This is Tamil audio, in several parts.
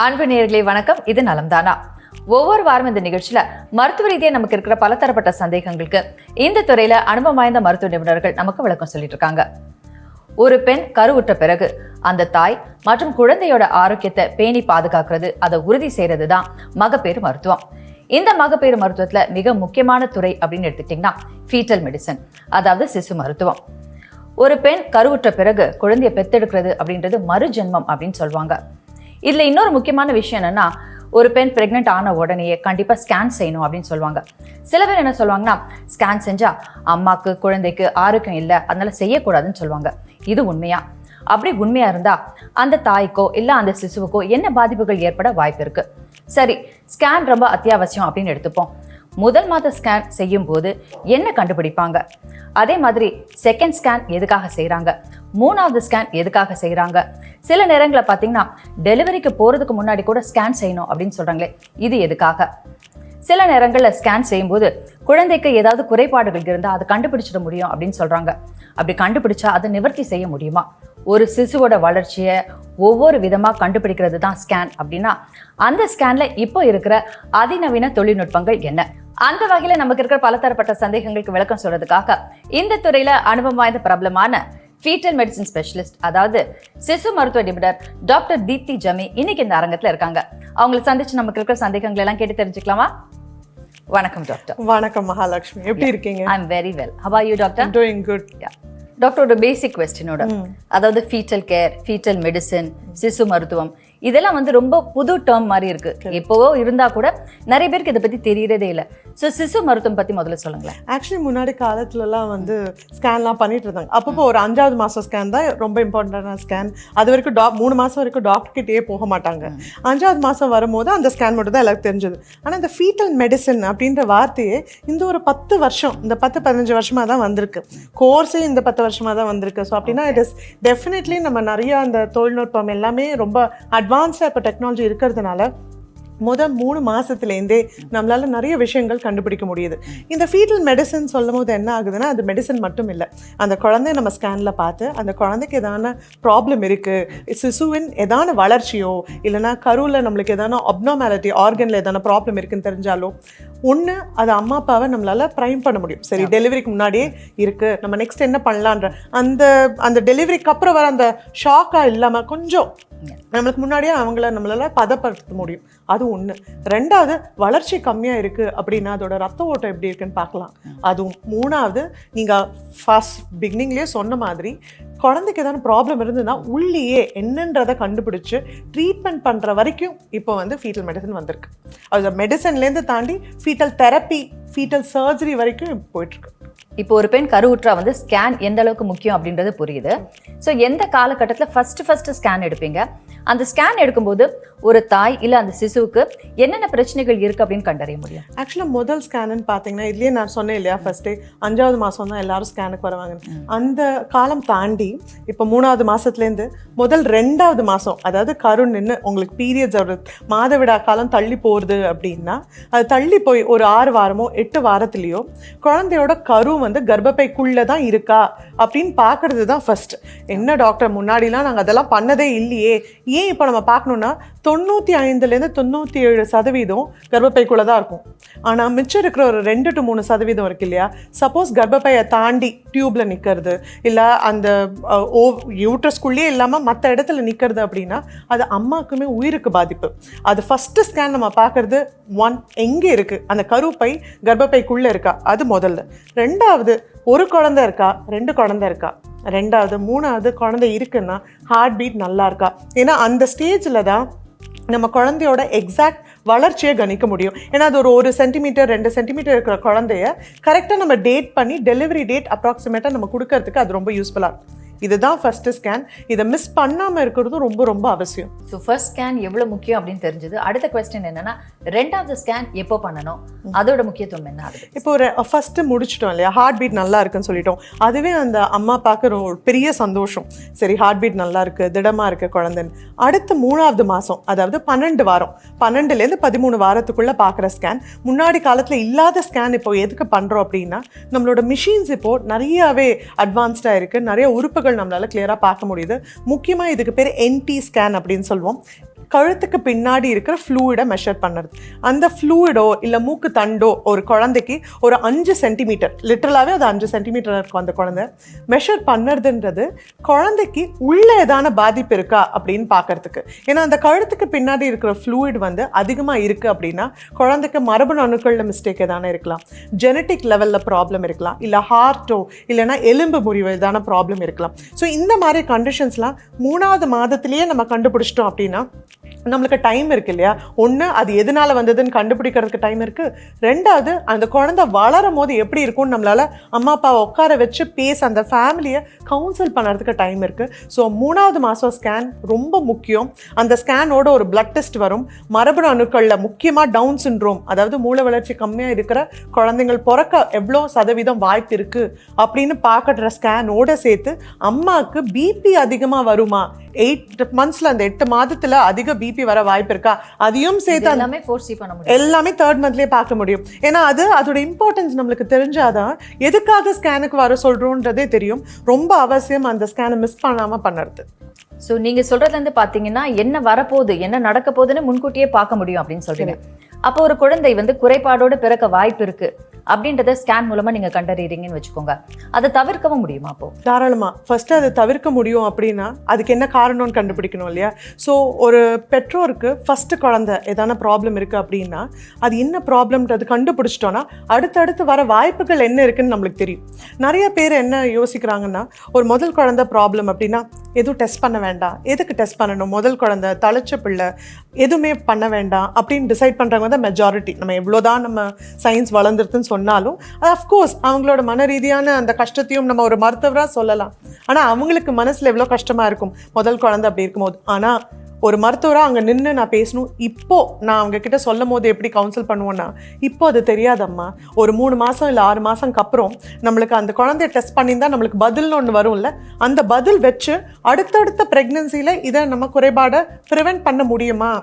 அன்பு நேயர்களே வணக்கம். இது நலம்தானா. ஒவ்வொரு வாரம் இந்த நிகழ்ச்சியில மருத்துவ ரீதியா நமக்கு இருக்கிற பலதரப்பட்ட சந்தேகங்களுக்கு இந்த துறையில அனுபவம் வாய்ந்த மருத்துவ நிபுணர்கள் நமக்கு விளக்கம் சொல்லிட்டு இருக்காங்க. ஒரு பெண் கருவுற்ற பிறகு அந்த தாய் மற்றும் குழந்தையோட ஆரோக்கியத்தை பேணி பாதுகாக்கிறது, அதை உறுதி செய்யறது தான் மகப்பேறு மருத்துவம். இந்த மகப்பேறு மருத்துவத்துல மிக முக்கியமான துறை அப்படின்னு எடுத்துக்கிட்டீங்கன்னா ஃபீட்டல் மெடிசன், அதாவது சிசு மருத்துவம். ஒரு பெண் கருவுற்ற பிறகு குழந்தைய பெத்தெடுக்கிறது அப்படின்றது மறுஜென்மம் அப்படின்னு சொல்லுவாங்க. இதுல இன்னொரு முக்கியமான விஷயம் என்னன்னா, ஒரு பெண் பிரெக்னென்ட் ஆன உடனேயே கண்டிப்பா ஸ்கேன் செய்யணும் அப்படின்னு சொல்லுவாங்க. சில பேர் என்ன சொல்லுவாங்கன்னா, ஸ்கேன் செஞ்சா அம்மாக்கு குழந்தைக்கு ஆரோக்கியம் இல்லை, அதனால செய்யக்கூடாதுன்னு சொல்லுவாங்க. இது உண்மையா? அப்படி உண்மையா இருந்தா அந்த தாய்க்கோ இல்ல அந்த சிசுவுக்கோ என்ன பாதிப்புகள் ஏற்பட வாய்ப்பு இருக்கு? சரி, ஸ்கேன் ரொம்ப அத்தியாவசியம் அப்படின்னு எடுத்துப்போம். முதல் மாத ஸ்கேன் செய்யும் போது என்ன கண்டுபிடிப்பாங்க? அதே மாதிரி செகண்ட் ஸ்கேன் எதுக்காக செய்யறாங்க? மூணாவது ஸ்கேன் எதுக்காக செய்யறாங்க? சில நேரங்களில் பார்த்தீங்கன்னா டெலிவரிக்கு போறதுக்கு முன்னாடி கூட ஸ்கேன் செய்யணும் அப்படின்னு சொல்றாங்களே, இது எதுக்காக? சில நேரங்களில் ஸ்கேன் செய்யும்போது குழந்தைக்கு ஏதாவது குறைபாடுகள் இருந்தால் அதை கண்டுபிடிச்சிட முடியும் அப்படின்னு சொல்றாங்க. அப்படி கண்டுபிடிச்சா அதை நிவர்த்தி செய்ய முடியுமா? ஒரு சிசுவோட வளர்ச்சியை ஒவ்வொரு விதமா கண்டுபிடிக்கிறது தான் ஸ்கேன் அப்படின்னா, அந்த ஸ்கேன்ல இப்போ இருக்கிற அதிநவீன தொழில்நுட்பங்கள் என்ன? அந்த வகையில நமக்கு இருக்கிற பலதரப்பட்ட சந்தேகங்களுக்கு விளக்கம் சொல்றதுக்காக இந்த துறையில அனுபவம் வாய்ந்த பிரபலமான ஃபீட்டல் மெடிசன் ஸ்பெஷலிஸ்ட், அதாவது சிசு மருத்துவ நிபுணர் டாக்டர் தீப்தி ஜமி இன்னைக்கு இந்த அரங்கத்துல இருக்காங்க. அவங்களை சந்திச்சு நமக்கு இருக்கிற சந்தேகங்கள் எல்லாம் கேட்டு தெரிஞ்சுக்கலாமா? வணக்கம் டாக்டர். வணக்கம் மகாலட்சுமி, எப்படி இருக்கீங்க? I am very well. How are you doctor? Doing good. Doctor, ஒரு பேசிக் கொஸ்டினோட, அதாவது ஃபீட்டல் கேர், ஃபீட்டல் மெடிசன், சிசு மருத்துவம், இதெல்லாம் வந்து ரொம்ப புது டேர்ம் மாதிரி இருக்கு. இப்போவோ இருந்தா கூட நிறைய பேருக்கு இதை பத்தி தெரியறதே இல்லை. ஸோ சிசு மருத்துவம் பத்தி முதல்ல சொல்லுங்களேன். ஆக்சுவலி முன்னாடி காலத்துலலாம் வந்து ஸ்கேன்லாம் பண்ணிட்டு இருந்தாங்க. அப்பப்போ ஒரு 5வது மாதம் ஸ்கேன் தான் ரொம்ப இம்பார்ட்டண்டான ஸ்கேன். அது வரைக்கும் 3 மாதம் வரைக்கும் டாக்டர்கிட்டயே போக மாட்டாங்க. 5வது மாதம் வரும்போது அந்த ஸ்கேன் மட்டும் தான் எல்லாருக்கும் தெரிஞ்சது. ஆனால் இந்த ஃபீட்டல் மெடிசன் அப்படின்ற வார்த்தையே இந்த ஒரு 10 வருஷம், இந்த 10-15 வருஷமாக தான் வந்திருக்கு. கோர்ஸே இந்த 10 வருஷமாக தான் வந்திருக்கு. ஸோ அப்படின்னா இட் இஸ் டெஃபினெட்லி நம்ம நிறைய அந்த தொழில்நுட்பம் எல்லாமே ரொம்ப அட்வான்ஸாக இப்போ டெக்னாலஜி இருக்கிறதுனால முதல் 3 மாதத்துலேருந்தே நம்மளால் நிறைய விஷயங்கள் கண்டுபிடிக்க முடியுது. இந்த ஃபீட்டல் மெடிசன் சொல்லும் போது என்ன ஆகுதுன்னா, அது மெடிசன் மட்டும் இல்லை. அந்த குழந்தைய நம்ம ஸ்கேனில் பார்த்து அந்த குழந்தைக்கு எதான ப்ராப்ளம் இருக்குது, சிசுவின் எதான வளர்ச்சியோ இல்லைனா கருவில் நம்மளுக்கு எதான அப்னார்மாலிட்டி, ஆர்கனில் எதான ப்ராப்ளம் இருக்குன்னு தெரிஞ்சாலோ ஒன்று அது அம்மா அப்பாவை நம்மளால் ப்ரைம் பண்ண முடியும். சரி, டெலிவரிக்கு முன்னாடியே இருக்குது, நம்ம நெக்ஸ்ட் என்ன பண்ணலான்ற அந்த டெலிவரிக்கு அப்புறம் வர அந்த ஷாக்காக இல்லாமல் கொஞ்சம் நம்மளுக்கு முன்னாடியே நம்மளால பதப்படுத்த முடியும். அது ஒன்று. 2வது, வளர்ச்சி கம்மியாக இருக்குது அப்படின்னா அதோட ரத்த ஓட்டம் எப்படி இருக்குன்னு பார்க்கலாம். அதுவும் 3வது, நீங்கள் ஃபர்ஸ்ட் பிகினிங்லேயே சொன்ன மாதிரி குழந்தைக்கு ஏதாவது ப்ராப்ளம் இருந்ததுன்னா உள்ளேயே என்னன்றதை கண்டுபிடிச்சு ட்ரீட்மெண்ட் பண்ணுற வரைக்கும் இப்போ வந்து ஃபீட்டல் மெடிசன் வந்திருக்கு. அது மெடிசன்லேருந்து தாண்டி ஃபீட்டல் தெரப்பி, ஃபீட்டல் சர்ஜரி வரைக்கும் போயிட்டுருக்கு. இப்போ ஒரு பெண் கருவுற்றா வந்து ஸ்கேன் எந்த அளவுக்கு முக்கியம் அப்படின்றது புரியுது. ஸோ எந்த காலகட்டத்தில் ஃபர்ஸ்ட் ஸ்கேன் எடுப்பீங்க? அந்த ஸ்கேன் எடுக்கும்போது ஒரு தாய் இல்லை அந்த சிசுவுக்கு என்னென்ன பிரச்சனைகள் இருக்குது அப்படின்னு கண்டறிய முடியும்? ஆக்சுவலாக முதல் ஸ்கேனுன்னு பார்த்தீங்கன்னா, இதுலேயே நான் சொன்னேன் இல்லையா, ஃபஸ்ட்டே 5வது மாதம் தான் எல்லாரும் ஸ்கேனுக்கு வருவாங்க. அந்த காலம் தாண்டி இப்போ 3வது மாதத்துலேருந்து முதல் 2வது மாதம், அதாவது கரு நின்று உங்களுக்கு பீரியட்ஸ் ஒரு மாதவிடா காலம் தள்ளி போகிறது அப்படின்னா, அது தள்ளி போய் ஒரு 6 வாரமோ 8 வாரத்துலேயோ குழந்தையோட கரு வந்து கர்ப்பப்பைக்குள்ளே தான் இருக்கா அப்படின்னு பார்க்கறது தான் ஃபர்ஸ்ட். என்ன டாக்டர், முன்னாடிலாம் நாங்கள் அதெல்லாம் பண்ணதே இல்லையே, ஏன் இப்போ நம்ம பார்க்கணுன்னா 95% 97% கர்ப்பப்பைக்குள்ளே தான் இருக்கும். ஆனால் மிச்சம் இருக்கிற ஒரு 2 to 3% இருக்கு இல்லையா, சப்போஸ் கர்ப்பப்பையை தாண்டி டியூப்பில் நிற்கிறது இல்லை அந்த யூட்ரஸ்குள்ளேயே இல்லாமல் மற்ற இடத்துல நிற்கிறது அப்படின்னா அது அம்மாவுக்குமே உயிருக்கு பாதிப்பு. அது ஃபஸ்ட்டு ஸ்கேன் நம்ம பார்க்குறது எங்கே இருக்குது, அந்த கருப்பை கர்ப்பப்பைக்குள்ளே இருக்கா, அது முதல்ல. 2வது, ஒரு குழந்தை இருக்கா, 2 குழந்தை இருக்கா, 2வது 3வது குழந்தை இருக்குன்னா ஹார்ட் பீட் நல்லா இருக்கா. ஏன்னா அந்த ஸ்டேஜில் தான் நம்ம குழந்தையோட எக்ஸாக்ட் வளர்ச்சியை கணிக்க முடியும். ஏன்னா அது ஒரு 1 சென்டிமீட்டர் 2 சென்டிமீட்டர் இருக்கிற குழந்தைய கரெக்டாக நம்ம டேட் பண்ணி டெலிவரி டேட் அப்ராக்சிமேட்டாக நம்ம கொடுக்கறதுக்கு அது ரொம்ப யூஸ்ஃபுல்லாக இருக்கும். இதுதான் ஃபர்ஸ்ட் ஸ்கேன். இதை மிஸ் பண்ணாமல் இருக்கிறது ரொம்ப ரொம்ப அவசியம். ஸோ ஃபர்ஸ்ட் ஸ்கேன் எவ்வளோ முக்கியம் அப்படின்னு தெரிஞ்சது. அடுத்த கொஸ்டின் என்னன்னா, 2வது ஸ்கேன் எப்போ பண்ணணும், அதோட முக்கியத்துவம் என்ன? இப்போ ஒரு ஃபர்ஸ்ட் முடிச்சிட்டோம் இல்லையா, ஹார்ட் பீட் நல்லா இருக்குன்னு சொல்லிட்டோம். அதுவே அந்த அம்மா பார்க்க ஒரு பெரிய சந்தோஷம். சரி, ஹார்ட் பீட் நல்லா இருக்கு, திடமா இருக்கு குழந்தைன்னு. அடுத்த 3வது மாதம், அதாவது 12 வாரம், 12லேருந்து 13 வாரத்துக்குள்ள பார்க்குற ஸ்கேன். முன்னாடி காலத்தில் இல்லாத ஸ்கேன் இப்போ எதுக்கு பண்ணுறோம் அப்படின்னா, நம்மளோட மிஷின்ஸ் இப்போ நிறையாவே அட்வான்ஸ்டாக இருக்குது, நிறைய உறுப்புகள் நம்மளால கிளியரா பார்க்க முடியுது. முக்கியமா இதுக்கு பேர் NT ஸ்கேன் அப்படின்னு சொல்லுவோம். கழுத்துக்கு பின்னாடி இருக்கிற ஃப்ளூயிடை மெஷர் பண்ணுறது. அந்த ஃப்ளூயிடோ இல்லை மூக்கு தண்டோ ஒரு குழந்தைக்கு ஒரு 5 சென்டிமீட்டர், லிட்டரலாகவே அது 5 சென்டிமீட்டர் இருக்கும் அந்த குழந்தை மெஷர் பண்ணுறதுன்றது குழந்தைக்கு உள்ள ஏதான பாதிப்பு இருக்கா அப்படின்னு பார்க்கறதுக்கு. ஏன்னா அந்த கழுத்துக்கு பின்னாடி இருக்கிற ஃப்ளூயிட் வந்து அதிகமாக இருக்குது அப்படின்னா குழந்தைக்கு மரபணு அணுக்களில் மிஸ்டேக் எதானே இருக்கலாம், ஜெனட்டிக் லெவலில் ப்ராப்ளம் இருக்கலாம், இல்லை ஹார்ட்டோ இல்லைன்னா எலும்பு முறிவு எதான ப்ராப்ளம் இருக்கலாம். ஸோ இந்த மாதிரி கண்டிஷன்ஸ்லாம் 3வது மாதத்திலேயே நம்ம கண்டுபிடிச்சிட்டோம் அப்படின்னா நம்மளுக்கு டைம் இருக்கு இல்லையா. ஒன்று அது எதனால வந்ததுன்னு கண்டுபிடிக்கிறதுக்கு டைம் இருக்குது. 2வது அந்த குழந்தை வளரும் போது எப்படி இருக்கும்னு நம்மளால் அம்மா அப்பாவை உட்கார வச்சு பேச அந்த ஃபேமிலியை கவுன்சில் பண்ணுறதுக்கு டைம் இருக்குது. ஸோ 3வது மாதம் ஸ்கேன் ரொம்ப முக்கியம். அந்த ஸ்கேனோட ஒரு பிளட் டெஸ்ட் வரும். மரபணு அணுக்களில் முக்கியமாக டவுன் சிண்ட்ரோம், அதாவது மூளை வளர்ச்சி கம்மியாக இருக்கிற குழந்தைங்கள் பிறக்க எவ்வளோ சதவீதம் வாய்ப்பு இருக்குது அப்படின்னு பார்க்குற ஸ்கேனோட சேர்த்து அம்மாவுக்கு பிபி அதிகமாக வருமா, 8 monthsல அந்த 8 மாதத்துல அதிக பிபி வர வாய்ப்பு இருக்கா, அதையும் சேர்த்து எல்லாமே ஃபோர்சி பண்ண முடியும். எல்லாமே 3rd monthலயே பார்க்க முடியும். ஏன்னா அதோட இம்பார்ட்டன்ஸ் நம்மளுக்கு தெரிஞ்சாதான் எதுக்காக ஸ்கேனுக்கு வர சொல்றோன்றதே தெரியும். ரொம்ப அவசியம் அந்த ஸ்கேனை மிஸ் பண்ணாம பண்ணுறது. ஸோ நீங்க சொல்றதுல இருந்து பாத்தீங்கன்னா என்ன வரப்போகுது, என்ன நடக்க போகுதுன்னு முன்கூட்டியே பார்க்க முடியும் அப்படின்னு சொல்றீங்க. அப்போ ஒரு குழந்தை வந்து குறைபாடோடு பிறக்க வாய்ப்பு இருக்கு அப்படின்றத ஸ்கேன் மூலமா நீங்க கண்டறியறீங்கன்னு வச்சுக்கோங்க. அதை தவிர்க்கவும் முடியுமா? அப்போ தாராளமா ஃபர்ஸ்ட் அதை தவிர்க்க முடியும் அப்படின்னா அதுக்கு என்ன காரணம்னு கண்டுபிடிக்கணும் இல்லையா. ஸோ ஒரு பெற்றோருக்கு ஃபர்ஸ்ட் குழந்தை ஏதான ப்ராப்ளம் இருக்கு அப்படின்னா அது என்ன ப்ராப்ளம்ன்றது கண்டுபிடிச்சிட்டோன்னா அடுத்தடுத்து வர வாய்ப்புகள் என்ன இருக்குன்னு நம்மளுக்கு தெரியும். நிறைய பேர் என்ன யோசிக்கிறாங்கன்னா ஒரு முதல் குழந்தை ப்ராப்ளம் அப்படின்னா எதுவும் டெஸ்ட் பண்ண வேண்டாம், எதுக்கு டெஸ்ட் பண்ணணும், முதல் குழந்தை தலைச்ச பிள்ளை எதுவுமே பண்ண வேண்டாம் அப்படின்னு டிசைட் பண்ணுறவங்க தான் மெஜாரிட்டி. நம்ம எவ்வளோதான் நம்ம சயின்ஸ் வளர்ந்துருதுன்னு சொன்னாலும் அது அஃப்கோர்ஸ் அவங்களோட மன ரீதியான அந்த கஷ்டத்தையும் நம்ம ஒரு மருத்துவராக சொல்லலாம். ஆனால் அவங்களுக்கு மனசில் எவ்வளோ கஷ்டமாக இருக்கும் முதல் குழந்தை அப்படி இருக்கும்போது. ஆனால் ஒரு மருத்துவராக அங்கே நின்று நான் பேசணும். இப்போது நான் அவங்க கிட்ட சொல்லும் போது எப்படி கவுன்சில் பண்ணுவோன்னா, இப்போ அது தெரியாதம்மா, ஒரு 3 மாதம் இல்லை 6 மாதம்க்கு அப்புறம் நம்மளுக்கு அந்த குழந்தைய டெஸ்ட் பண்ணியிருந்தால் நம்மளுக்கு பதில்னு ஒன்று வரும்ல, அந்த பதில் வச்சு அடுத்தடுத்த ப்ரெக்னன்சியில் இதை நம்ம குறைபாடை ப்ரிவென்ட் பண்ண முடியுமா,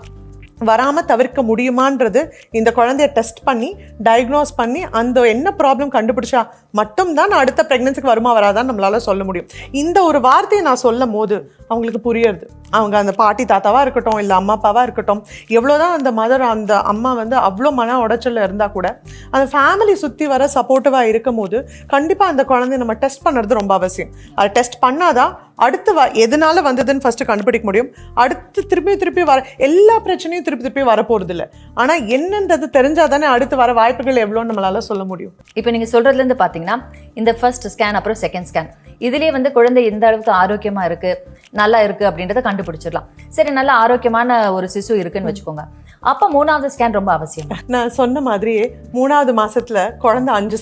வராமல் தவிர்க்க முடியுமான்றது இந்த குழந்தைய டெஸ்ட் பண்ணி டயக்னோஸ் பண்ணி அந்த என்ன ப்ராப்ளம் கண்டுபிடிச்சா மட்டும்தான் நான் அடுத்த ப்ரெக்னன்சிக்கு வருமா வராதான்னு நம்மளால சொல்ல முடியும். இந்த ஒரு வார்த்தையை நான் சொல்லும் போது அவங்களுக்கு புரியுறது. அவங்க அந்த பாட்டி தாத்தாவாக இருக்கட்டும் இல்லை அம்மா அப்பாவாக இருக்கட்டும், எவ்வளோதான் அந்த மதர் அந்த அம்மா வந்து அவ்வளோ மன உடைச்சலில் இருந்தால் கூட அந்த ஃபேமிலி சுற்றி வர சப்போர்ட்டிவாக இருக்கும் போது கண்டிப்பாக அந்த குழந்தைய நம்ம டெஸ்ட் பண்ணுறது ரொம்ப அவசியம். அதை டெஸ்ட் பண்ணாதான் அடுத்து எதனால வந்ததுன்னு ஃபஸ்ட்டு கண்டுபிடிக்க முடியும். அடுத்து திருப்பி வர எல்லா பிரச்சனையும் திருப்பி வரப்போகிறது இல்லை. ஆனால் என்னன்றது தெரிஞ்சால் தானே அடுத்து வர வாய்ப்புகள் எவ்வளோன்னு நம்மளால சொல்ல முடியும். இப்போ நீங்கள் சொல்கிறதுலேருந்து பார்த்தீங்கன்னா இந்த ஃபர்ஸ்ட் ஸ்கேன் அப்புறம் செகண்ட் ஸ்கேன் இதுலேயே வந்து குழந்தை எந்த அளவுக்கு ஆரோக்கியமாக இருக்குது, நல்லா இருக்குது அப்படின்றத கண்டுபிடிச்சிடலாம். சரி, நல்ல ஆரோக்கியமான ஒரு சிசு இருக்குன்னு வச்சுக்கோங்க. அப்போ 3வது ஸ்கேன் ரொம்ப அவசியம். நான் சொன்ன மாதிரியே 3வது மாதத்தில் குழந்தை 5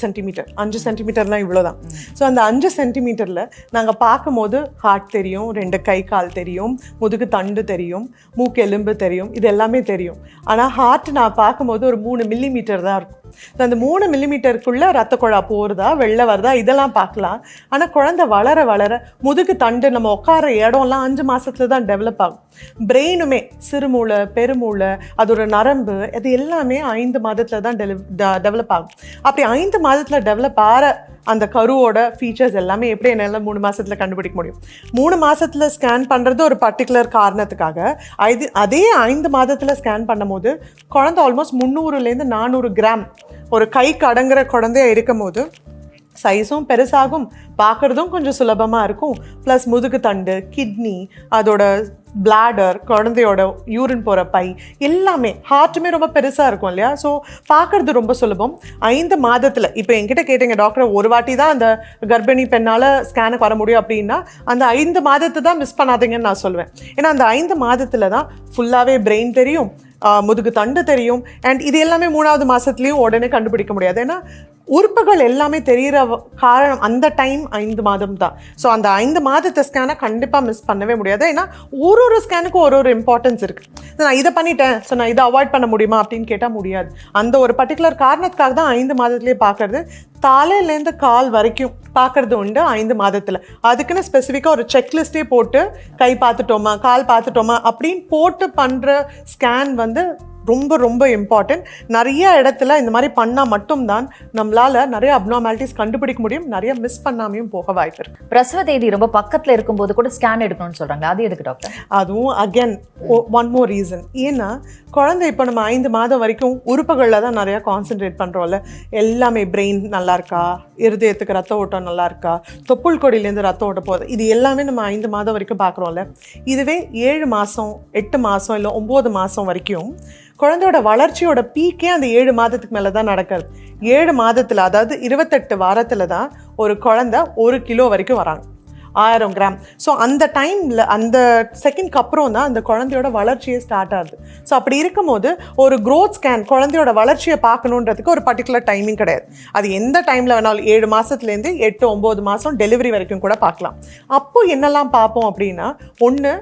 சென்டிமீட்டர்லாம் இவ்வளோதான். ஸோ அந்த 5 சென்டிமீட்டரில் நாங்கள் பார்க்கும்போது ஹார்ட் தெரியும், 2 கை கால் தெரியும், முதுகு தண்டு தெரியும், மூக்கு எலும்பு தெரியும், இது எல்லாமே தெரியும். ஆனால் ஹார்ட் நான் பார்க்கும்போது ஒரு 3 மில்லிமீட்டர் தான் இருக்கும். ஸோ அந்த 3 மில்லிமீட்டருக்குள்ளே ரத்த குழா போகிறதா வெளில வருதா இதெல்லாம் பார்க்கலாம். ஆனால் குழந்தை வளர வளர முதுகு தண்டு நம்ம உட்கார இடம்லாம் 5 மாதத்துல தான் டெவலப் ஆகும். பிரெயினுமே சிறுமூளை பெருமூளை அதோட நரம்பு அது எல்லாமே 5 மாதத்தில் தான் டெவலப் ஆகும். அப்படி 5 மாதத்தில் டெவலப் ஆகிற அந்த கருவோட ஃபீச்சர்ஸ் எல்லாமே எப்படி என்னால் 3 மாதத்தில் கண்டுபிடிக்க முடியும். 3 மாதத்தில் ஸ்கேன் பண்ணுறது ஒரு பர்டிகுலர் காரணத்துக்காக. அதே 5 மாதத்தில் ஸ்கேன் பண்ணும்போது குழந்தை ஆல்மோஸ்ட் 300லேருந்து 400 கிராம் ஒரு கைக்கு அடங்குற குழந்தையா இருக்கும் போது சைஸும் பெருசாகும், பார்க்குறதும் கொஞ்சம் சுலபமாக இருக்கும். ப்ளஸ் முதுகு தண்டு, கிட்னி, அதோட பிளாடர், குழந்தையோட யூரின் போகிற பை எல்லாமே, ஹார்ட்டுமே ரொம்ப பெருசாக இருக்கும் இல்லையா. ஸோ பார்க்குறது ரொம்ப சுலபம். 5 மாதத்தில் இப்போ என்கிட்ட கேட்டீங்க டாக்டர் ஒரு வாட்டி தான் அந்த கர்ப்பிணி பெண்ணால் ஸ்கேனுக்கு வர முடியும் அப்படின்னா அந்த 5 மாதத்தை தான் மிஸ் பண்ணாதீங்கன்னு நான் சொல்லுவேன். ஏன்னா அந்த 5 மாதத்தில் தான் ஃபுல்லாகவே பிரெயின் தெரியும், முதுகு தண்டு தெரியும். அண்ட் இது எல்லாமே 3வது மாதத்துலேயும் உடனே கண்டுபிடிக்க முடியாது. ஏன்னா உறுப்புகள் எல்லாமே தெரிகிற காரணம் அந்த டைம் 5 மாதம் தான். ஸோ அந்த 5 மாதத்தை ஸ்கேனை கண்டிப்பாக மிஸ் பண்ணவே முடியாது. ஏன்னா ஒரு ஸ்கேனுக்கும் ஒரு இம்பார்ட்டன்ஸ் இருக்குது. நான் இதை பண்ணிட்டேன், ஸோ நான் இதை அவாய்ட் பண்ண முடியுமா அப்படின்னு கேட்டால் முடியாது. அந்த ஒரு பர்டிகுலர் காரணத்துக்காக தான் 5 மாதத்துலேயே பார்க்கறது. தலையிலேருந்து கால் வரைக்கும் பார்க்கறது உண்டு 5 மாதத்தில். அதுக்குன்னு ஸ்பெசிஃபிக்காக ஒரு செக்லிஸ்டே போட்டு கை பார்த்துட்டோமா கால் பார்த்துட்டோமா அப்படின்னு போட்டு பண்ணுற ஸ்கேன் வந்து ரொம்ப ரொம்ப இம்பார்ட்டன்ட். நிறைய இடத்துல இந்த மாதிரி பண்ணால் மட்டும்தான் நம்மளால் நிறைய அப்நார்மாலிட்டிஸ் கண்டுபிடிக்க முடியும், நிறைய மிஸ் பண்ணாமையும் போக வாய்ப்பு இருக்கு. பிரசவ தேதி ரொம்ப பக்கத்தில் இருக்கும்போது கூட ஸ்கேன் எடுக்கணும்னு சொல்கிறாங்க, அது எதுக்கு டாக்டர்? அதுவும் அகேன் ஒன் மோர் ரீசன். ஏன்னா குழந்தை இப்போ நம்ம 5 மாதம் வரைக்கும் உறுப்புகளில் தான் நிறையா கான்சென்ட்ரேட் பண்ணுறோம்ல. எல்லாமே பிரெயின் நல்லா இருக்கா, இருதயத்துக்கு ரத்த ஓட்டம் நல்லா இருக்கா, தொப்புள் கொடியிலேருந்து ரத்த ஓட்டம் போகுது, இது எல்லாமே நம்ம 5 மாதம் வரைக்கும் பார்க்குறோம்ல. இதுவே 7 மாதம் 8 மாதம் இல்லை 9 மாதம் வரைக்கும் குழந்தையோட வளர்ச்சியோட பீக்கே அந்த 7 மாதத்துக்கு மேலே தான் நடக்குது. 7 மாதத்தில், அதாவது 28 வாரத்தில் தான் ஒரு குழந்தை 1 கிலோ வரைக்கும் வராங்க, 1000 கிராம். ஸோ அந்த டைமில், அந்த செகண்ட்க்கு அப்புறம் தான் அந்த குழந்தையோட வளர்ச்சியே ஸ்டார்ட் ஆகுது. ஸோ அப்படி இருக்கும்போது ஒரு க்ரோத் ஸ்கேன் குழந்தையோட வளர்ச்சியை பார்க்கணுன்றதுக்கு ஒரு பர்டிகுலர் டைமிங் கிடையாது. அது எந்த டைமில் வேணாலும் 7 மாதத்துலேருந்து 8-9 மாதம் டெலிவரி வரைக்கும் கூட பார்க்கலாம். அப்போது என்னெல்லாம் பார்ப்போம் அப்படின்னா, ஒன்று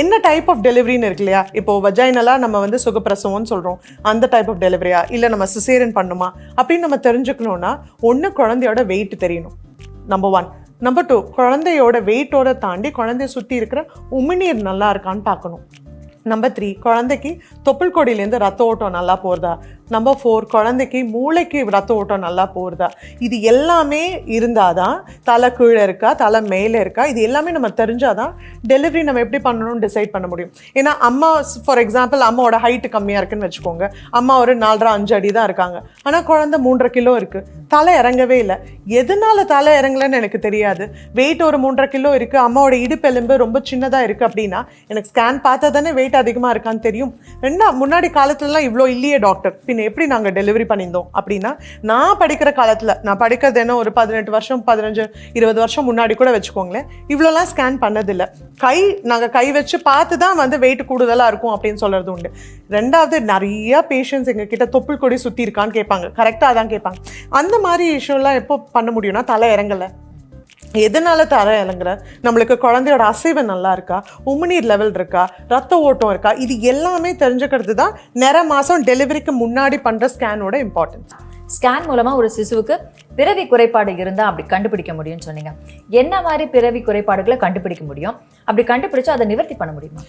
என்ன டைப் ஆஃப் டெலிவரின்னு இருக்கு இல்லையா. இப்போது வஜைனலாக நம்ம வந்து சுகப்பிரசவம்னு சொல்கிறோம், அந்த டைப் ஆஃப் டெலிவரியா இல்லை நம்ம சிசேரியன் பண்ணுமா அப்படின்னு நம்ம தெரிஞ்சுக்கணுன்னா, ஒன்று குழந்தையோட வெயிட் தெரியணும், நம்பர் 1. நம்பர் 2, குழந்தையோட வெயிட்டோட தாண்டி குழந்தைய சுற்றி இருக்கிற உமிழ்நீர் நல்லா இருக்கான்னு பார்க்கணும். நம்பர் 3, குழந்தைக்கு தொப்புள் கொடியிலேருந்து ரத்த ஓட்டம் நல்லா போகிறதா. நம்பர் 4, குழந்தைக்கு மூளைக்கு ரத்த ஓட்டம் நல்லா போகிறதா. இது எல்லாமே இருந்தால் தான், தலை கீழே இருக்கா தலை மேலே இருக்கா, இது எல்லாமே நம்ம தெரிஞ்சால் தான் டெலிவரி நம்ம எப்படி பண்ணணும்னு டிசைட் பண்ண முடியும். ஏன்னா அம்மா, ஃபார் எக்ஸாம்பிள் அம்மாவோட ஹைட்டு கம்மியாக இருக்குன்னு வச்சுக்கோங்க, அம்மா ஒரு 4.5 அடி தான் இருக்காங்க, ஆனால் குழந்தை 3.5 கிலோ இருக்குது, தலை இறங்கவே இல்லை. எதனால தலை இறங்கலைன்னு எனக்கு தெரியாது. வெயிட் ஒரு 3.5 கிலோ இருக்குது, அம்மாவோட இடுப்பெலும்பு ரொம்ப சின்னதாக இருக்குது அப்படின்னா எனக்கு ஸ்கேன் பார்த்தா தானே வெயிட் அதிகமாக இருக்கான்னு தெரியும். முன்னாடி காலத்துலலாம் இவ்வளோ இல்லையே டாக்டர், எப்படி நாங்கள் டெலிவரி பண்ணியிருந்தோம் அப்படின்னா, நான் படிக்கிற காலத்தில், நான் படிக்கிறது என்ன ஒரு 18 வருஷம் 15-20 வருஷம் முன்னாடி கூட வச்சுக்கோங்களேன், இவ்வளோலாம் ஸ்கேன் பண்ணதில்லை. நாங்கள் கை வச்சு பார்த்து தான் வந்து வெயிட் கூடுதலாக இருக்கும் அப்படின்னு சொல்கிறது உண்டு. 2வது, நிறைய பேஷண்ட்ஸ் எங்ககிட்ட தொப்புள் கொடி சுற்றி இருக்கான்னு கேட்பாங்க, கரெக்டாக தான் கேட்பாங்க. அந்த மாதிரி இஷ்யூலாம் எப்போ பண்ண முடியும்னா, தலை இறங்கலை. எதனால தர இறங்குற, நம்மளுக்கு குழந்தையோட அசைவு நல்லா இருக்கா, உமிழ்நீர் லெவல் இருக்கா, ரத்த ஓட்டம் இருக்கா, இது எல்லாமே தெரிஞ்சுக்கிறது தான் நிற மாதம் டெலிவரிக்கு முன்னாடி பண்ணுற ஸ்கேனோட இம்பார்ட்டன்ஸ். ஸ்கேன் மூலமாக ஒரு சிசுவுக்கு பிறவி குறைபாடு இருந்தால் அப்படி கண்டுபிடிக்க முடியும்னு சொன்னீங்க. என்ன மாதிரி பிறவி குறைபாடுகளை கண்டுபிடிக்க முடியும், அப்படி கண்டுபிடிச்சா அதை நிவர்த்தி பண்ண முடியுமா?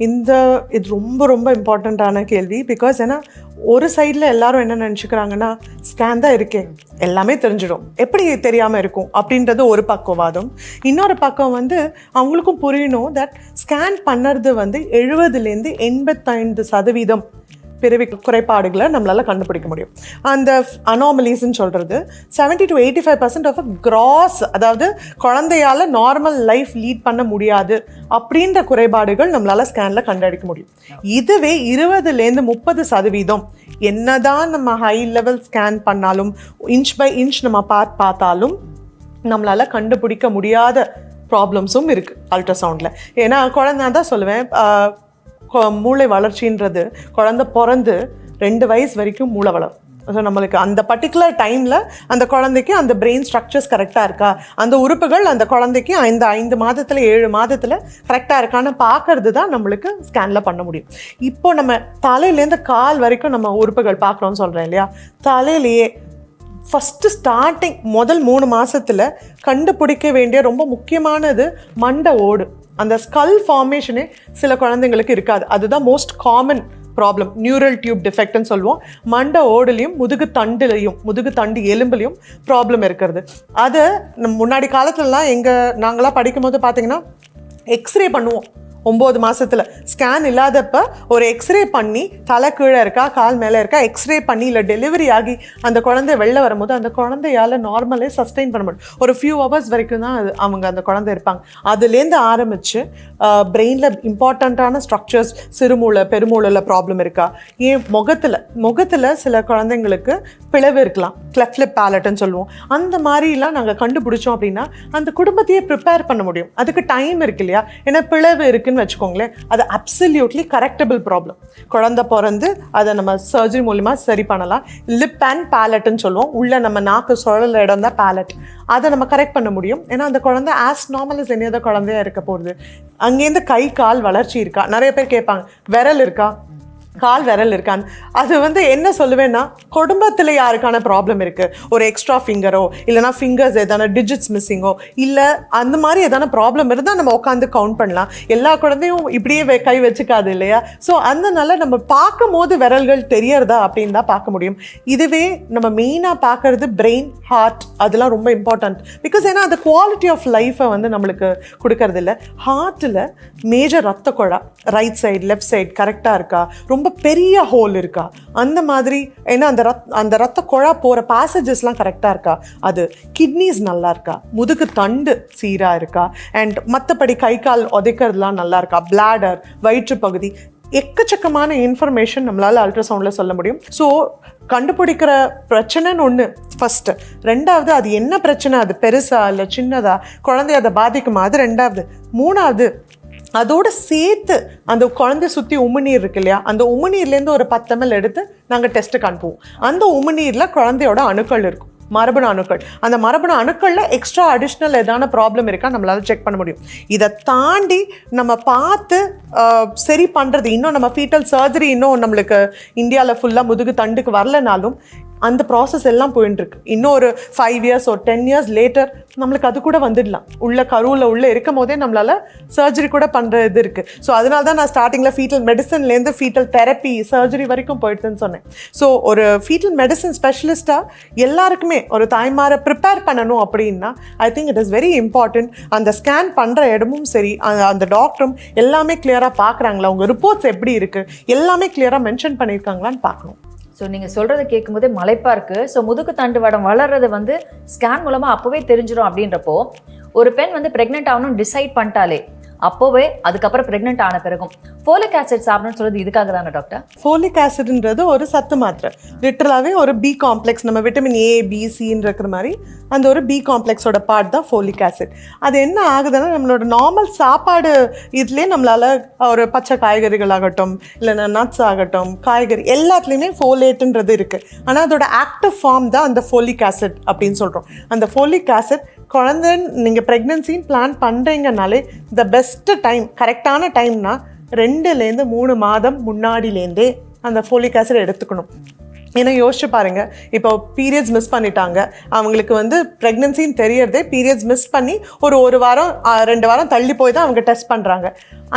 இது ரொம்ப ரொம்ப இம்பார்ட்டண்ட்டான கேள்வி. பிகாஸ் ஏன்னா ஒரு சைடில் எல்லாரும் என்ன நினச்சிக்கிறாங்கன்னா, ஸ்கேன் தான் இருக்கே எல்லாமே தெரிஞ்சிடும், எப்படி தெரியாமல் இருக்கும் அப்படின்றது ஒரு பக்கவாதம். இன்னொரு பக்கம் வந்து அவங்களுக்கும் புரியணும் தட் ஸ்கேன் பண்ணுறது வந்து 70-85% பிறவி குறைபாடுகளை நம்மளால் கண்டுபிடிக்க முடியும். அந்த அனாமலிஸ்ன்னு சொல்கிறது 70-85% ஆஃப் கிராஸ், அதாவது குழந்தையால் நார்மல் லைஃப் லீட் பண்ண முடியாது அப்படின்ற குறைபாடுகள் நம்மளால் ஸ்கேனில் கண்டறிக்க முடியும். இதுவே 20-30% என்னதான் நம்ம ஹை லெவல் ஸ்கேன் பண்ணாலும், இன்ச் பை இன்ச் நம்ம பார்த்தாலும் நம்மளால் கண்டுபிடிக்க முடியாத ப்ராப்ளம்ஸும் இருக்குது அல்ட்ராசவுண்டில். ஏன்னா குழந்தை தான் சொல்லுவேன், மூளை வளர்ச்சின்றது குழந்தை பிறந்து 2 வயசு வரைக்கும் மூளை வளரும். ஸோ நம்மளுக்கு அந்த பர்டிகுலர் டைமில் அந்த குழந்தைக்கு அந்த பிரெயின் ஸ்ட்ரக்சர்ஸ் கரெக்டாக இருக்கா, அந்த உறுப்புகள் அந்த குழந்தைக்கு 5 மாதத்தில் 7 மாதத்தில் கரெக்டாக இருக்கான்னு பார்க்கறது தான் நம்மளுக்கு ஸ்கேனில் பண்ண முடியும். இப்போ நம்ம தலையிலேருந்து கால் வரைக்கும் நம்ம உறுப்புகள் பார்க்குறோன்னு சொல்கிறேன் இல்லையா, தலையிலேயே ஃபஸ்ட்டு ஸ்டார்டிங் முதல் 3 மாதத்தில் கண்டுபிடிக்க வேண்டிய ரொம்ப முக்கியமானது மண்டை ஓடு. அந்த ஸ்கல் ஃபார்மேஷனே சில குழந்தைங்களுக்கு இருக்காது, அதுதான் most common problem, neural tube டிஃபெக்ட்னு சொல்லுவோம். மண்டை ஓடுலையும் முதுகு தண்டு எலும்புலையும் ப்ராப்ளம் இருக்கிறது. அதை முன்னாடி காலத்துலலாம் நாங்களாம் படிக்கும் போது பார்த்தீங்கன்னா எக்ஸ்ரே பண்ணுவோம். 9 மாதத்தில் ஸ்கேன் இல்லாதப்ப ஒரு எக்ஸ்ரே பண்ணி தலை கீழே இருக்கா கால் மேலே இருக்கா எக்ஸ்ரே பண்ணி, இல்லை டெலிவரி ஆகி அந்த குழந்தை வெளில வரும்போது அந்த குழந்தையால் நார்மலே சஸ்டெயின் பண்ண முடியும். ஒரு ஃபியூ ஹவர்ஸ் வரைக்கும் தான் அவங்க அந்த குழந்தை இருப்பாங்க. அதுலேருந்து ஆரம்பித்து பிரெயினில் இம்பார்ட்டண்ட்டான ஸ்ட்ரக்சர்ஸ், சிறுமூளை பெருமூளையில் ப்ராப்ளம் இருக்கா, ஏன் முகத்தில் சில குழந்தைங்களுக்கு பிளவு இருக்கலாம், கிளெஃப்ட் லிப் பேலட்னு சொல்லுவோம். அந்த மாதிரிலாம் நாங்கள் கண்டுபிடிச்சோம் அப்படின்னா அந்த குடும்பத்தையே ப்ரிப்பேர் பண்ண முடியும். அதுக்கு டைம் இருக்கு இல்லையா, ஏன்னா பிளவு இருக்குன்னு வச்சுக்கோங்களேன், அது அப்சல்யூட்லி கரெக்டபிள் ப்ராப்ளம். குழந்தை பிறந்து அதை நம்ம சர்ஜரி மூலமா சரி பண்ணலாம். லிப் அண்ட் பேலட்னு சொல்லுவோம், உள்ள நம்ம நாக்கு சுழல இடம் தான் பேலட், அதை நம்ம கரெக்ட் பண்ண முடியும். ஏன்னா அந்த குழந்தை as normal as any other குழந்தையா இருக்க போகுது. அங்கேருந்து கை கால் வளர்ச்சி இருக்கா, நிறைய பேர் கேட்பாங்க விரல் இருக்கா, கால் விரல் இருக்கான்னு. அது வந்து என்ன சொல்லுவேன்னா, குடும்பத்தில் யாருக்கான ப்ராப்ளம் இருக்குது, ஒரு எக்ஸ்ட்ரா ஃபிங்கரோ இல்லைனா ஃபிங்கர்ஸ் எதான டிஜிட்ஸ் மிஸ்ஸிங்கோ இல்லை அந்த மாதிரி எதான ப்ராப்ளம் இருந்தால் நம்ம உட்காந்து கவுண்ட் பண்ணலாம். எல்லா குழந்தையும் இப்படியே கை வச்சுக்காது இல்லையா? ஸோ அதனால நம்ம பார்க்கும் போது விரல்கள் தெரியறதா அப்படின்னு தான் பார்க்க முடியும். இதுவே நம்ம மெயினாக பார்க்கறது பிரெயின், ஹார்ட், அதெல்லாம் ரொம்ப இம்பார்ட்டன்ட். பிகாஸ் ஏன்னா அந்த குவாலிட்டி ஆஃப் லைஃப்பை வந்து நம்மளுக்கு கொடுக்கறது இல்லை. ஹார்ட்டில் மேஜர் ரத்த குழா ரைட் சைடு லெஃப்ட் சைடு கரெக்டாக இருக்கா, ரொம்ப பெரிய ஹோல் இருக்கா, அந்த மாதிரி ஏன்னா அந்த ரத்த குழா போகிற பேசேஜஸ்லாம் கரெக்டாக இருக்கா, அது கிட்னிஸ் நல்லா இருக்கா, முதுகு தண்டு சீராக இருக்கா, அண்ட் மற்றபடி கை கால் உதைக்கிறதுலாம் நல்லா இருக்கா, பிளாடர், வயிற்று பகுதி, எக்கச்சக்கமான இன்ஃபர்மேஷன் நம்மளால் அல்ட்ராசவுண்டில் சொல்ல முடியும். ஸோ கண்டுபிடிக்கிற பிரச்சனைன்னு ஒன்று ஃபஸ்ட்டு. ரெண்டாவது அது என்ன பிரச்சனை, அது பெருசா இல்லை சின்னதா, குழந்தைய அதை பாதிக்குமா, அது ரெண்டாவது. மூணாவது அதோடு சேர்த்து அந்த குழந்தைய சுற்றி உமிழ்நீர் இருக்கு இல்லையா, அந்த உமிழ்நீர்லேருந்து ஒரு 10 ml எடுத்து நாங்கள் டெஸ்ட்டுக்கு அனுப்புவோம். அந்த உமிழ்நீரில் குழந்தையோட அணுக்கள் இருக்கும், மரபணு அணுக்கள். அந்த மரபணு அணுக்களில் எக்ஸ்ட்ரா அடிஷ்னல் எதான ப்ராப்ளம் இருக்கா நம்மளால் செக் பண்ண முடியும். இதை தாண்டி நம்ம பார்த்து சரி பண்ணுறது, இன்னும் நம்ம ஃபீட்டல் சர்ஜரி இன்னும் நம்மளுக்கு இந்தியாவில் ஃபுல்லாக முதுகு தண்டுக்கு வரலனாலும் அந்த ப்ராசஸ் எல்லாம் போயிட்டுருக்கு. இன்னும் ஒரு 5 years ஒரு 10 years லேட்டர் நம்மளுக்கு அது கூட வந்துடலாம். உள்ள கருவில் உள்ளே இருக்கும் போதே நம்மளால் சர்ஜரி கூட பண்ணுற இது இருக்குது. ஸோ அதனால தான் நான் ஸ்டார்டிங்கில் ஃபீட்டல் மெடிசன்லேருந்து ஃபீட்டல் தெரப்பி சர்ஜரி வரைக்கும் போயிடுதுன்னு சொன்னேன். ஸோ ஒரு ஃபீட்டல் மெடிசன் ஸ்பெஷலிஸ்ட்டாக எல்லாருக்குமே ஒரு தாய்மாரை ப்ரிப்பேர் பண்ணணும் அப்படின்னா I think it is very important. அந்த ஸ்கேன் பண்ணுற இடமும் சரி, அந்த டாக்டரும் எல்லாமே கிளியராக பார்க்குறாங்களா, உங்கள் ரிப்போர்ட்ஸ் எப்படி இருக்குது, எல்லாமே கிளியராக மென்ஷன் பண்ணியிருக்காங்களான்னு பார்க்கணும். ஸோ நீங்கள் சொல்கிறத கேட்கும்போதே மலைப்பாக இருக்குது. ஸோ முதுகு தண்டு வடம் வளர்றது வந்து ஸ்கேன் மூலமாக அப்போவே தெரிஞ்சிடும். அப்படின்றப்போ ஒரு பெண் வந்து ப்ரெக்னென்ட் ஆகணும்னு டிசைட் பண்ணிட்டாலே அப்போவே அதுக்கப்புறம் ப்ரெக்னென்ட் ஆன பிறகும் ஃபோலிக் ஆசிட் சாப்பிடணும்னு சொல்றது இதுக்காக தானே டாக்டர்? ஃபோலிக் ஆசிட்ன்றது ஒரு சத்து மாத்திரை, லிட்டரலாகவே ஒரு பி காம்ப்ளெக்ஸ். நம்ம விட்டமின் ஏ பி சின்னு இருக்கிற மாதிரி அந்த ஒரு பி காம்ப்ளெக்ஸோட பார்ட் தான் ஃபோலிக் ஆசிட். அது என்ன ஆகுதுன்னா, நம்மளோட நார்மல் சாப்பாடு இதுலேயே நம்மளால் ஒரு பச்சை காய்கறிகள் ஆகட்டும் இல்லைன்னா நட்ஸ் ஆகட்டும், காய்கறி எல்லாத்துலேயுமே ஃபோலேட்டுன்றது இருக்குது. ஆனால் அதோட ஆக்டிவ் ஃபார்ம் தான் அந்த ஃபோலிக் ஆசிட் அப்படின்னு சொல்கிறோம். அந்த ஃபோலிக் ஆசிட் குழந்தை நீங்கள் ப்ரெக்னென்சின்னு பிளான் பண்ணுறீங்கனாலே த பெஸ்ட்டு டைம், கரெக்டான டைம்னா 2 to 3 மாதம் முன்னாடிலேருந்தே அந்த ஃபோலிக் ஆசிட் எடுத்துக்கணும். ஏன்னா யோசிச்சு பாருங்க, இப்போ பீரியட்ஸ் மிஸ் பண்ணிட்டாங்க, அவங்களுக்கு வந்து ப்ரெக்னென்சின்னு தெரியறதே பீரியட்ஸ் மிஸ் பண்ணி ஒரு வாரம் 2 வாரம் தள்ளி போய் தான் அவங்க டெஸ்ட் பண்ணுறாங்க.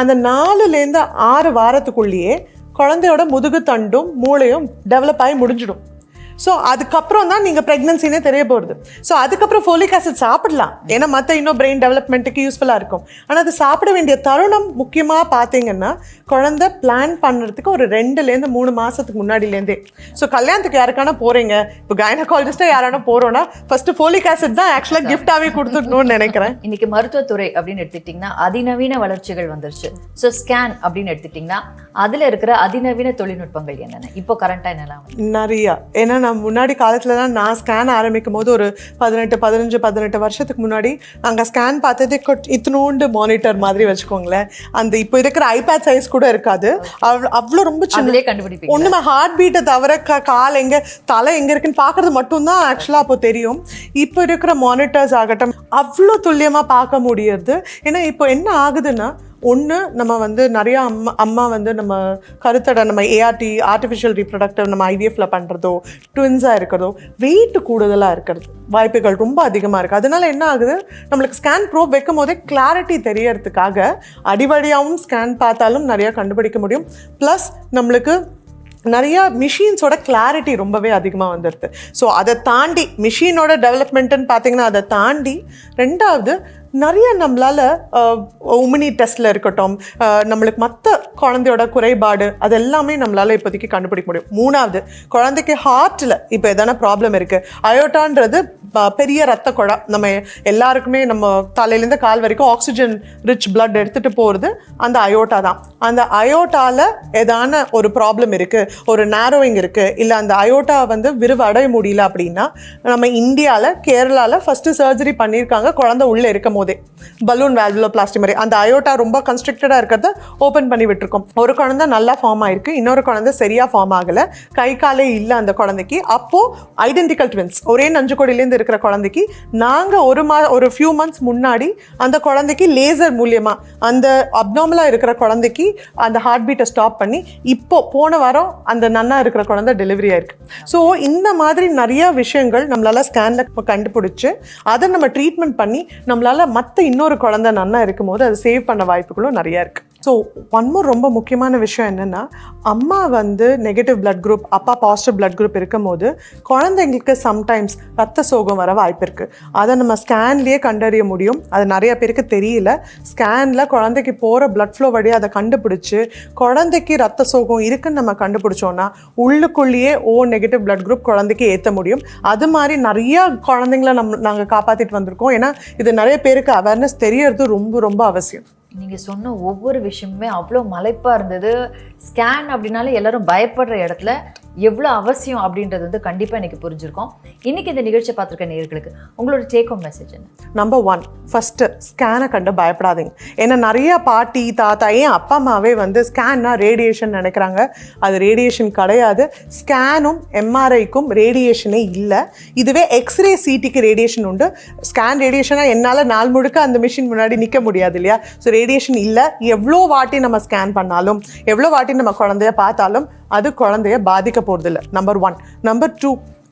அந்த 4 to 6 வாரத்துக்குள்ளேயே குழந்தையோட முதுகு தண்டும் மூளையும் டெவலப் ஆகி முடிஞ்சிடும். ஸோ அதுக்கப்புறம் தான் நீங்கள் ப்ரெக்னென்சினே தெரிய போகிறது. ஸோ அதுக்கப்புறம் ஃபோலிக் ஆசிட் சாப்பிடலாம், ஏன்னா மற்ற இன்னும் பிரெயின் டெவலப்மெண்ட்டுக்கு யூஸ்ஃபுல்லாக இருக்கும். ஆனால் அது சாப்பிட வேண்டிய தருணம் முக்கியமாக பார்த்தீங்கன்னா குழந்தை பிளான் பண்ணுறதுக்கு ஒரு 2 to 3 மாதத்துக்கு முன்னாடிலேருந்தே. ஸோ கல்யாணத்துக்கு யாருக்கான போகிறீங்க, இப்போ கைனகாலஜிஸ்ட்டாக யாரான போகிறோன்னா ஃபஸ்ட்டு ஃபோலிக் ஆசிட் தான் ஆக்சுவலாக கிஃப்டாகவே கொடுத்துடணும்னு நினைக்கிறேன். இன்னைக்கு மருத்துவத்துறை அப்படின்னு எடுத்துக்கிட்டிங்கன்னா அதிநவீன வளர்ச்சிகள் வந்துருச்சு. ஸோ ஸ்கேன் அப்படின்னு எடுத்துக்கிட்டிங்கன்னா அதில் இருக்கிற அதிநவீன தொழில்நுட்பங்கள் என்னென்ன இப்போ கரண்ட்டாக என்னெல்லாம்? நிறையா. ஏன்னா நான் முன்னாடி காலத்தில் தான் நான் ஸ்கேன் ஆரம்பிக்கும் போது ஒரு 18 வருஷத்துக்கு முன்னாடி நாங்கள் ஸ்கேன் பார்த்ததே இத்தினோண்டு மானிட்டர் மாதிரி வச்சுக்கோங்களேன். அந்த இப்போ இருக்கிற ஐபேட் சைஸ் கூட இருக்காது, அவ்வளோ ரொம்ப சின்னதே கண்டுபிடிப்பீங்க. ஒன்றுமே ஹார்ட் பீட்டை தவிர கால் எங்கே தலை எங்கே இருக்குன்னு பார்க்கறது மட்டும்தான் ஆக்சுவலாக அப்போ தெரியும். இப்போ இருக்கிற மானிட்டர்ஸ் ஆகட்டும் அவ்வளோ துல்லியமாக பார்க்க முடியுது. ஏன்னா இப்போ என்ன ஆகுதுன்னா, ஒன்று நம்ம வந்து நிறையா அம்மா வந்து நம்ம கருத்தடை நம்ம ஏஆர்டி ஆர்டிஃபிஷியல் ரீப்ரொடக்டிவ் நம்ம ஐவிஎஃப்ல பண்ணுறதோ, ட்வின்ஸாக இருக்கிறதோ, வெயிட் கூடுதலாக இருக்கிறது வாய்ப்புகள் ரொம்ப அதிகமாக இருக்குது. அதனால என்ன ஆகுது, நம்மளுக்கு ஸ்கேன் ப்ரோப் வைக்கும் போதே கிளாரிட்டி தெரியறதுக்காக அடிவடியாகவும் ஸ்கேன் பார்த்தாலும் நிறையா கண்டுபிடிக்க முடியும். ப்ளஸ் நம்மளுக்கு நிறையா மிஷின்ஸோட கிளாரிட்டி ரொம்பவே அதிகமாக வந்துடுது. ஸோ அதை தாண்டி மிஷினோட டெவலப்மெண்ட்டுன்னு பார்த்தீங்கன்னா அதை தாண்டி ரெண்டாவது நிறைய நம்மளால் உமினி டெஸ்ட்டில் இருக்கட்டும், நம்மளுக்கு மற்ற குழந்தையோட குறைபாடு அது எல்லாமே நம்மளால் இப்போதைக்கு கண்டுபிடிக்க முடியும். மூணாவது, குழந்தைக்கு ஹார்ட்டில் இப்போ எதனா ப்ராப்ளம் இருக்குது, அயோட்டான்றது பெரிய ரத்த குழா, நம்ம எல்லாருக்குமே நம்ம தலையிலேருந்து கால் வரைக்கும் ஆக்சிஜன் ரிச் பிளட் எடுத்துகிட்டு போகிறது அந்த அயோட்டா தான். அந்த அயோட்டாவில் ஏதான ஒரு ப்ராப்ளம் இருக்குது, ஒரு நேரோவிங் இருக்குது, இல்லை அந்த அயோட்டா வந்து விரிவடைய முடியல அப்படின்னா நம்ம இந்தியாவில் கேரளாவில் ஃபஸ்ட்டு சர்ஜரி பண்ணியிருக்காங்க குழந்தை உள்ளே இருக்கும் போதே. போதே பலூன் வேல்வுலோபிளாஸ்டி மாதிரி அந்த அயோட்டா ரொம்ப கன்ஸ்ட்ரக்டடாக இருக்கிறத ஓப்பன் பண்ணி விட்டுருக்கோம். ஒரு குழந்தை நல்லா ஃபார்ம் ஆயிருக்கு, இன்னொரு குழந்தை சரியாக ஃபார்ம் ஆகலை, கை காலே இல்லை அந்த குழந்தைக்கு. அப்போது ஐடென்டிக்கல் ட்வின்ஸ் ஒரே நஞ்சுக்கொடியிலேருந்து இருக்கிற குழந்தைக்கு நாங்கள் ஒரு ஃபியூ மந்த்ஸ் முன்னாடி அந்த குழந்தைக்கு லேசர் மூலியமாக அந்த அப்நார்மலாக இருக்கிற குழந்தைக்கு அந்த ஹார்ட் பீட்டை ஸ்டாப் பண்ணி இப்போ போன வாரம் அந்த நன்னா இருக்கிற குழந்தை டெலிவரி ஆயிருக்கு. ஸோ இந்த மாதிரி நிறைய விஷயங்கள் நம்மளால ஸ்கேனில் கண்டுபிடிச்சு அதை நம்ம ட்ரீட்மெண்ட் பண்ணி நம்மளால மற்ற இன்னொரு குழந்தை நன்னா இருக்கும் போது அதை சேவ் பண்ண வாய்ப்புகளும் நிறையா இருக்குது. ஸோ ஒன் மோர் ரொம்ப முக்கியமான விஷயம் என்னென்னா, அம்மா வந்து நெகட்டிவ் பிளட் குரூப், அப்பா பாசிட்டிவ் பிளட் குரூப் இருக்கும் போது குழந்தைங்களுக்கு சம்டைம்ஸ் ரத்த சோகம் வர வாய்ப்பு இருக்குது. அதை நம்ம ஸ்கேன்லேயே கண்டறிய முடியும். அது நிறைய பேருக்கு தெரியல. ஸ்கேனில் குழந்தைக்கு போகிற பிளட் ஃப்ளோ வழியாக அதை கண்டுபிடிச்சி குழந்தைக்கு ரத்த சோகம் இருக்குன்னு நம்ம கண்டுபிடிச்சோன்னா உள்ளுக்குள்ளேயே நெகட்டிவ் பிளட் குரூப் குழந்தைக்கு ஏற்ற முடியும். அது மாதிரி நிறையா குழந்தைங்கள நாங்கள் காப்பாற்றிட்டு வந்திருக்கோம். ஏன்னா இது நிறைய பேருக்கு அவேர்னஸ் தெரியறது ரொம்ப ரொம்ப அவசியம். நீங்கள் சொன்ன ஒவ்வொரு விஷயமுமே அவ்வளோ மலைப்பாக இருந்தது. ஸ்கேன் அப்படின்னாலே எல்லாரும் பயப்படுற இடத்துல எவ்வளோ அவசியம் அப்படின்றது வந்து கண்டிப்பாக எனக்கு புரிஞ்சிருக்கோம். இன்றைக்கி இந்த நிகழ்ச்சியை பார்த்துருக்க நேயர்களுக்கு உங்களோட டேக் ஹோம் மெசேஜ் என்ன? நம்பர் 1, ஃபஸ்ட்டு ஸ்கேனை கண்டு பயப்படாதீங்க. ஏன்னா நிறைய பாட்டி தாத்தா ஏன் அப்பா அம்மாவே வந்து ஸ்கேன்னா ரேடியேஷன் நினைக்கிறாங்க. அது ரேடியேஷன் கிடையாது. ஸ்கேனும் எம்ஆர்ஐக்கும் ரேடியேஷனே இல்லை. இதுவே எக்ஸ்ரே சிடிக்கு ரேடியேஷன் உண்டு. ஸ்கேன் ரேடியேஷனாக என்னால் நாள் முழுக்க அந்த மிஷின் முன்னாடி நிற்க முடியாது இல்லையா? ஸோ ரேடியேஷன் இல்லை. எவ்வளோ வாட்டி நம்ம ஸ்கேன் பண்ணாலும், எவ்வளோ வாட்டி நம்ம குழந்தைய பார்த்தாலும் அது குழந்தைய பாதிக்க போகிறதில்ல. நம்பர் 1. நம்பர் 2,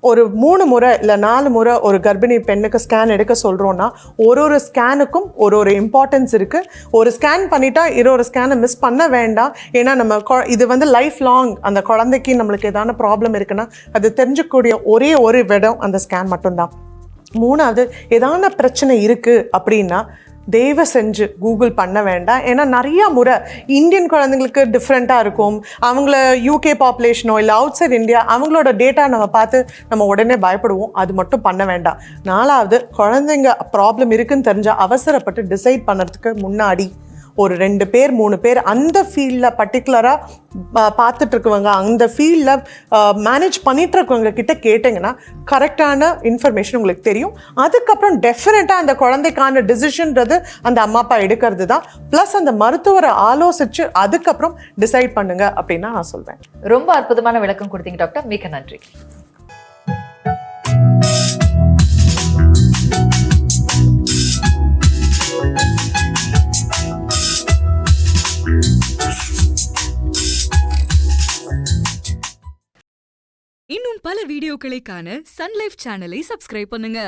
ஒரு 3 முறை இல்லை 4 முறை ஒரு கர்ப்பிணி பெண்ணுக்கு ஸ்கேன் எடுக்க சொல்கிறோன்னா ஒரு ஸ்கேனுக்கும் ஒரு இம்பார்ட்டன்ஸ் இருக்குது. ஒரு ஸ்கேன் பண்ணிட்டா இன்னொரு ஸ்கேனை மிஸ் பண்ண வேண்டாம். ஏன்னா நம்ம இது வந்து லைஃப் லாங் அந்த குழந்தைக்கு நம்மளுக்கு ஏதான ப்ராப்ளம் இருக்குன்னா அது தெரிஞ்சுக்கூடிய ஒரே ஒரு இடம் அந்த ஸ்கேன் மட்டும்தான். 3வது, ஏதான பிரச்சனை இருக்குது அப்படின்னா தயவு செஞ்சு கூகுள் பண்ண வேண்டாம். ஏன்னா நிறையா முறை இந்தியன் குழந்தைங்களுக்கு டிஃப்ரெண்ட்டாக இருக்கும். அவங்கள யூகே பாப்புலேஷனோ இல்லை அவுட் சைட் இந்தியா அவங்களோட டேட்டா நம்ம பார்த்து நம்ம உடனே பயப்படுவோம். அது மட்டும் பண்ண வேண்டாம். 4வது, குழந்தைங்க ப்ராப்ளம் இருக்குன்னு தெரிஞ்சால் அவசரப்பட்டு டிசைட் பண்ணுறதுக்கு முன்னாடி ஒரு 2 பேர் 3 பேர் அந்த ஃபீல்டில் பர்டிகுலராக பார்த்துட்ருக்கவங்க, அந்த ஃபீல்டில் மேனேஜ் பண்ணிகிட்ருக்கவங்க கிட்ட கேட்டிங்கன்னா கரெக்டான இன்ஃபர்மேஷன் உங்களுக்கு தெரியும். அதுக்கப்புறம் டெஃபினட்டாக அந்த குழந்தைக்கான டிசிஷன்றது அந்த அம்மா அப்பா எடுக்கிறது தான். ப்ளஸ் அந்த மருத்துவரை ஆலோசித்து அதுக்கப்புறம் டிசைட் பண்ணுங்க அப்படின்னு நான் சொல்வேன். ரொம்ப அற்புதமான விளக்கம் கொடுத்தீங்க டாக்டர். மிக்க நன்றி. இன்னும் பல வீடியோக்களை காண சன் லைஃப் சேனலை சப்ஸ்கிரைப் பண்ணுங்க.